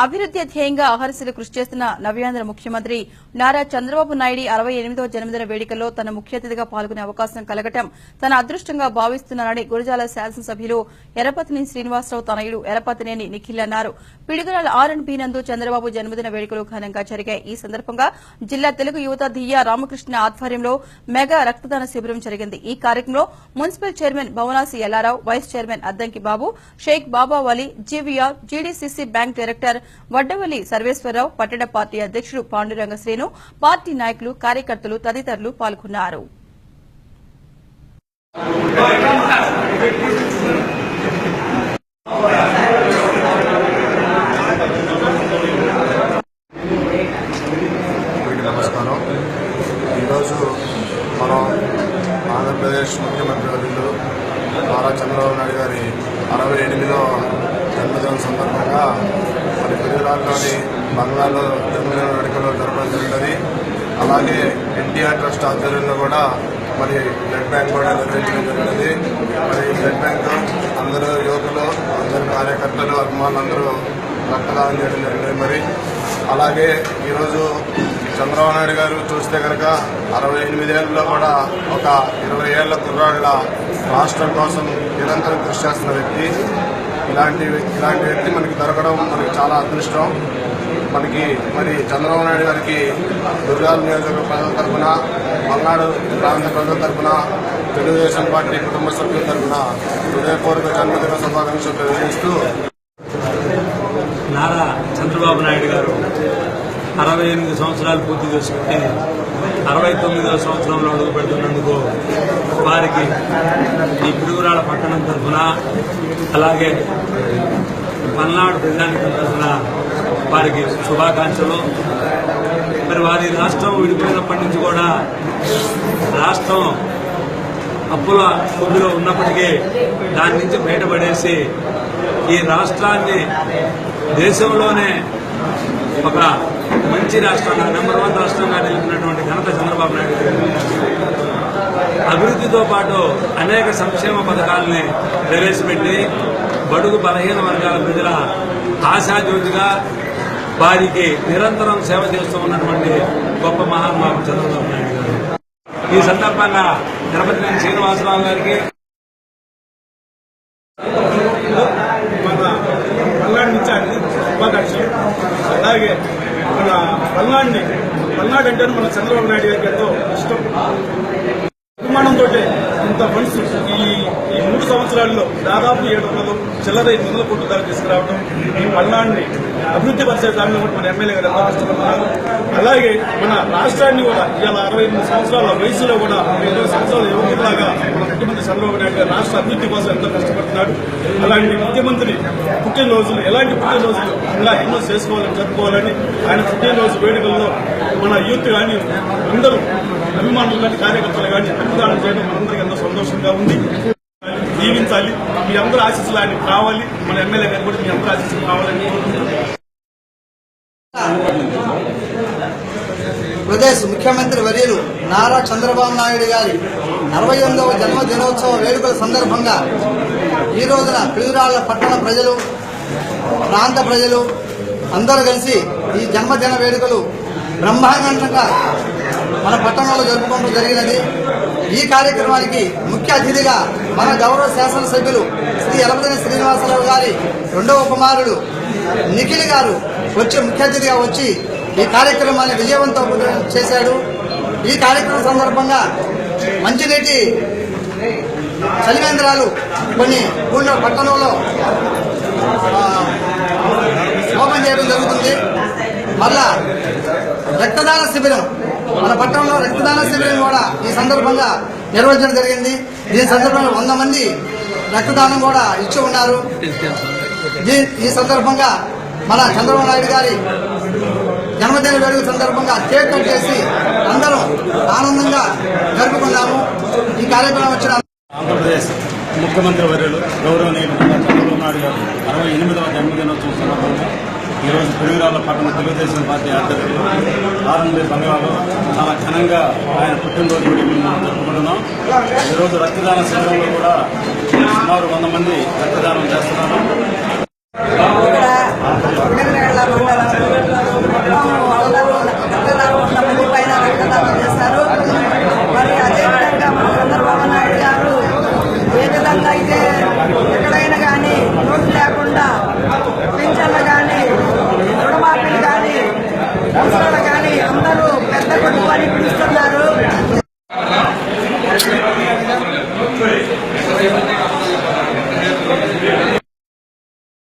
అభివృద్ది ధ్యేయంగా అహర్నిశలు కృషి చేస్తున్న నవ్యాంధ్ర ముఖ్యమంత్రి నారా చంద్రబాబు నాయుడు 68వ జన్మదిన వేడుకల్లో తన ముఖ్య అతిథిగా పాల్గొనే అవకాశం కలగటం తన అదృష్టంగా భావిస్తున్నారని గురజాల శాసనసభ్యులు ఎర్రపతినేని శ్రీనివాసరావు తనయుడు ఎర్రపతినేని నిఖిల్ అన్నారు. పిడుగురాల R&B నందు చంద్రబాబు జన్మదిన వేడుకలు ఘనంగా జరిగాయి. ఈ సందర్భంగా జిల్లా తెలుగు యువత దియ్యా రామకృష్ణ ఆధ్వర్యంలో మెగా రక్తదాన శిబిరం జరిగింది. ఈ కార్యక్రమంలో municipal chairman Bhavanasi Yellarao, vice chairman Addanki Babu, Sheikh Babavali, GVR, GDCC bank director Vaddavalli Sarveswararao, పట్టణ పార్టీ అధ్యకుడు పాండురంగ శ్రీను, పార్టీ నాయకులు, కార్యకర్తలు తదితరులు పాల్గొన్నారు. నమస్కారం. ఈరోజు మనం ఆంధ్రప్రదేశ్ ముఖ్యమంత్రి వర్యులు నారా చంద్రబాబు నాయుడు గారి 68వ జన్మదినం సందర్భంగా మరి గుజరాత్లోని బంగ్లాలో జన్మదిన వేడుకలు జరపడం జరుగుతుంది. అలాగే ఎన్టీఆర్ ట్రస్ట్ ఆధ్వర్యంలో కూడా మరి బ్లడ్ బ్యాంక్ కూడా నిర్వహించడం జరుగుతుంది. మరి బ్లడ్ బ్యాంక్ అందరూ యువకులు, అందరు కార్యకర్తలు, అభిమానులందరూ రక్తదానం చేయడం జరిగింది. మరి అలాగే ఈరోజు చంద్రబాబు నాయుడు గారు చూస్తే కనుక 68 ఏళ్లలో కూడా ఒక 20 ఏళ్ల కుర్రాళ్ళ రాష్ట్రం కోసం నిరంతరం కృషి చేస్తున్న వ్యక్తి. ఇలాంటి వ్యక్తి మనకి దొరకడం మనకి చాలా అదృష్టం. మనకి మరి చంద్రబాబు నాయుడు గారికి గురజాల నియోజకవర్గ ప్రజల తరఫున, పల్నాడు ప్రాంత ప్రజల తరఫున, తెలుగుదేశం పార్టీ కుటుంబ సభ్యుల తరఫున హృదయపూర్వక జన్మదిన శుభాకాంక్షలు తెలియజేస్తూ, నారా చంద్రబాబు నాయుడు గారు 68 సంవత్సరాలు పూర్తి చేసుకుంటే 69వ సంవత్సరంలో అడుగు పెడుతున్నందుకు వారికి ఈ పిడుగురాళ్ల పట్టణం తరఫున, అలాగే పల్నాడు ప్రజానికం తరఫున వారికి శుభాకాంక్షలు. మరి వారి రాష్ట్రం విడిపోయినప్పటి నుంచి కూడా రాష్ట్రం అప్పుల కొద్దిలో ఉన్నప్పటికీ దాని నుంచి బయటపడేసి ఈ రాష్ట్రాన్ని దేశంలోనే ఒక మంచి రాష్ట్రంగా, నెంబర్ 1 రాష్ట్రంగా నిలిపినటువంటి ఘనత చంద్రబాబు నాయుడు గారు. అభివృద్ధితో పాటు అనేక సంక్షేమ పథకాలని ప్రవేశపెట్టి బడుగు బలహీన వర్గాల ప్రజల ఆశాజ్యోతిగా వారికి నిరంతరం సేవ చేస్తూ ఉన్నటువంటి గొప్ప మహానుభావుడు చంద్రబాబు నాయుడు గారు. ఈ సందర్భంగా ఎర్రపతినేని శ్రీనివాసరావు గారికి, మన పల్నాడు నుంచి శుభాకాంక్షలు. అలాగే మన పల్నాడు అంటే మన చంద్రబాబు నాయుడు గారికి ఎంతో ఇష్టం, అభిమానంతో ఇంత ఫండ్స్ ఈ 3 సంవత్సరాల్లో దాదాపు 700 చిల్లర 800 కోట్ల దాకా తీసుకురావడం, ఈ పల్నాడుని అభివృద్ధి పరిచే దానిలో కూడా మన ఎమ్మెల్యే గారు ఎంతో కష్టపడుతున్నారు. అలాగే మన రాష్ట్రాన్ని కూడా ఇవాళ 68 సంవత్సరాల వయసులో కూడా 20 సంవత్సరాల యువకులాగా మన ముఖ్యమంత్రి చంద్రబాబు నాయుడు గారు రాష్ట్ర అభివృద్ధి కోసం ఎంతో కష్టపడుతున్నాడు. అలాంటి ముఖ్యమంత్రి పుట్టినరోజులు, ఎలాంటి పుట్టినరోజులు ఇలా ఎన్నో చేసుకోవాలని, జరుపుకోవాలని ఆయన పుట్టినరోజు వేడుకల్లో మన యూత్ కానీ అందరూ అభిమానులు కానీ కార్యకర్తలు కానీ రక్తదానం చేయడం మనందరికీ ఎంతో సంతోషంగా ఉంది. జీవించాలి, మీ అందరూ ఆశీస్సులు ఆయన కావాలి, మన ఎమ్మెల్యే గారు కూడా మీ అందరూ ఆశీస్సులు కావాలని కోరుకుంటున్నాం. ప్రదేశ్ ముఖ్యమంత్రి వర్యులు నారా చంద్రబాబు నాయుడు గారి 68వ జన్మదినోత్సవ వేడుకల సందర్భంగా ఈ రోజున పిడుగురాళ్ల పట్టణ ప్రజలు, ప్రాంత ప్రజలు అందరూ కలిసి ఈ జన్మదిన వేడుకలు బ్రహ్మాండంగా మన పట్టణంలో జరుపుకోవడం జరిగినది. ఈ కార్యక్రమానికి ముఖ్య అతిథిగా మన గౌరవ శాసనసభ్యులు శ్రీ ఎర్రపతినేని శ్రీనివాసరావు గారి 2వ కుమారుడు నిఖిల్ గారు ముఖ్య అతిథిగా వచ్చి ఈ కార్యక్రమాన్ని విజయవంతం చేశాడు. ఈ కార్యక్రమం సందర్భంగా మంచినీటి చలివేంద్రాలు కొన్ని ఊళ్ళో పట్టణంలో ఓపెన్ చేయడం జరుగుతుంది. మళ్ళా రక్తదాన శిబిరం, మన పట్టణంలో రక్తదాన శిబిరం కూడా ఈ సందర్భంగా నిర్వహించడం జరిగింది. దీని సందర్భంగా 100 మంది రక్తదానం కూడా ఇచ్చి ఉన్నారు. ఈ సందర్భంగా మన చంద్రబాబు నాయుడు గారి జన్మదిన వేడుక సందర్భంగా కేక్ కట్ చేసి అందరం ఆనందంగా జరుపుకున్నాము. ఈ కార్యక్రమం వచ్చిన ఆంధ్రప్రదేశ్ ముఖ్యమంత్రి వర్యులు గౌరవనీయులు చంద్రబాబు నాయుడు గారు 68వ జన్మదినోత్సవం సందర్భంగా ఈరోజు పిడుగురాళ్ల పట్టణ తెలుగుదేశం పార్టీ ఆధ్వర్యంలో R&B బంగ్లాలో చాలా ఘనంగా ఆయన పుట్టినరోజు వేడుకలు జరుపుకుంటున్నాం. ఈరోజు రక్తదాన శిబిరంలో కూడా సుమారు 100 మంది రక్తదానం చేస్తున్నారు.